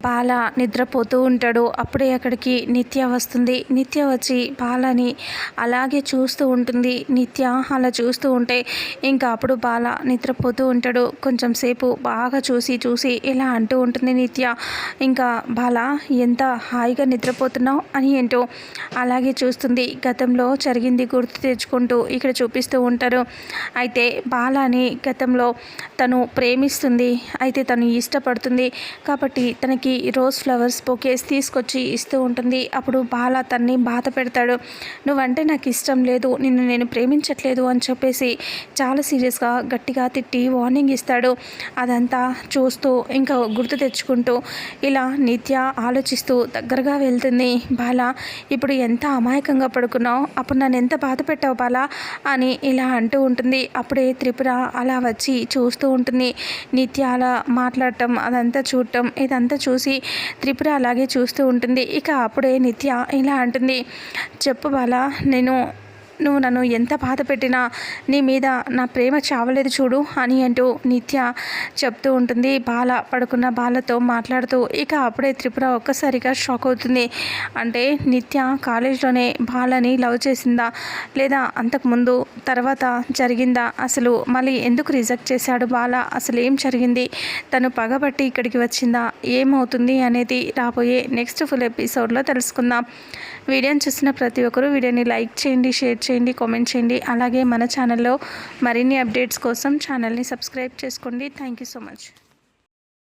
బాల నిద్రపోతూ ఉంటాడు. అప్పుడే అక్కడికి నిత్య వస్తుంది. నిత్య వచ్చి బాలని అలాగే చూస్తూ ఉంటుంది. నిత్య అలా చూస్తూ ఉంటే ఇంకా అప్పుడు బాల నిద్రపోతూ ఉంటాడు. కొంచెం సేపు బాగా చూసి చూసి ఇలా అంటూ ఉంటుంది నిత్య, ఇంకా బాల ఎంత హాయిగా నిద్రపోతున్నావు అని ఏంటో అలాగే చూస్తుంది. గతంలో జరిగింది గుర్తు తెచ్చుకుంటూ ఇక్కడ చూపిస్తూ ఉంటారు. అయితే బాలని గతంలో తను ప్రేమిస్తుంది, అయితే తను ఇష్టపడుతుంది కాబట్టి తనకి రోజ్ ఫ్లవర్స్ బొకేస్ తీసుకొచ్చి ఇస్తూ ఉంటుంది. అప్పుడు బాల తన్ని బాధ పెడతాడు. నువ్వంటే నాకు ఇష్టం లేదు, నిన్ను నేను ప్రేమించట్లేదు అని చెప్పేసి చాలా సీరియస్గా గట్టిగా తిట్టి వార్నింగ్ ఇస్తాడు. అదంతా చూస్తూ ఇంకా గుర్తు తెచ్చుకుంటూ ఇలా నిత్య ఆలోచిస్తూ దగ్గరగా వెళ్తుంది. బాల ఇప్పుడు ఎంత అమాయకంగా పడుకున్నావు, అప్పుడు నన్ను ఎంత బాధ పెట్టావు బాల అని ఇలా అంటూ ఉంటుంది. అప్పుడే త్రిపుర అలా వచ్చి చూస్తూ ఉంటుంది. నిత్య అలా మాట్లాడటం అదంతా చూడటం ఇదంతా చూసి త్రిపుర అలాగే చూస్తూ ఉంటుంది. ఇక అప్పుడే నిత్య ఇలా అంటుంది, చెప్పు బాల, నువ్వు నన్ను ఎంత బాధ పెట్టినా నీ మీద నా ప్రేమ చావలేదు చూడు అని అంటూ నిత్య చెప్తూ ఉంటుంది. బాల పడుకున్న బాలతో మాట్లాడుతూ. ఇక అప్పుడే త్రిపుర ఒక్కసారిగా షాక్ అవుతుంది. అంటే నిత్య కాలేజ్లోనే బాలని లవ్ చేసిందా, లేదా అంతకుముందు తర్వాత జరిగిందా, అసలు మళ్ళీ ఎందుకు రిజెక్ట్ చేశాడు బాల, అసలు ఏం జరిగింది, తను పగబట్టి ఇక్కడికి వచ్చిందా, ఏమవుతుంది అనేది రాబోయే నెక్స్ట్ ఫుల్ ఎపిసోడ్లో తెలుసుకుందాం. వీడియోని చూసిన ప్రతి ఒక్కరూ వీడియోని లైక్ చేయండి, షేర్ చేయండి, కామెంట్ చేయండి. అలాగే మన ఛానల్లో మరిన్ని అప్డేట్స్ కోసం ఛానల్ని సబ్స్క్రైబ్ చేసుకోండి. Thank you so much.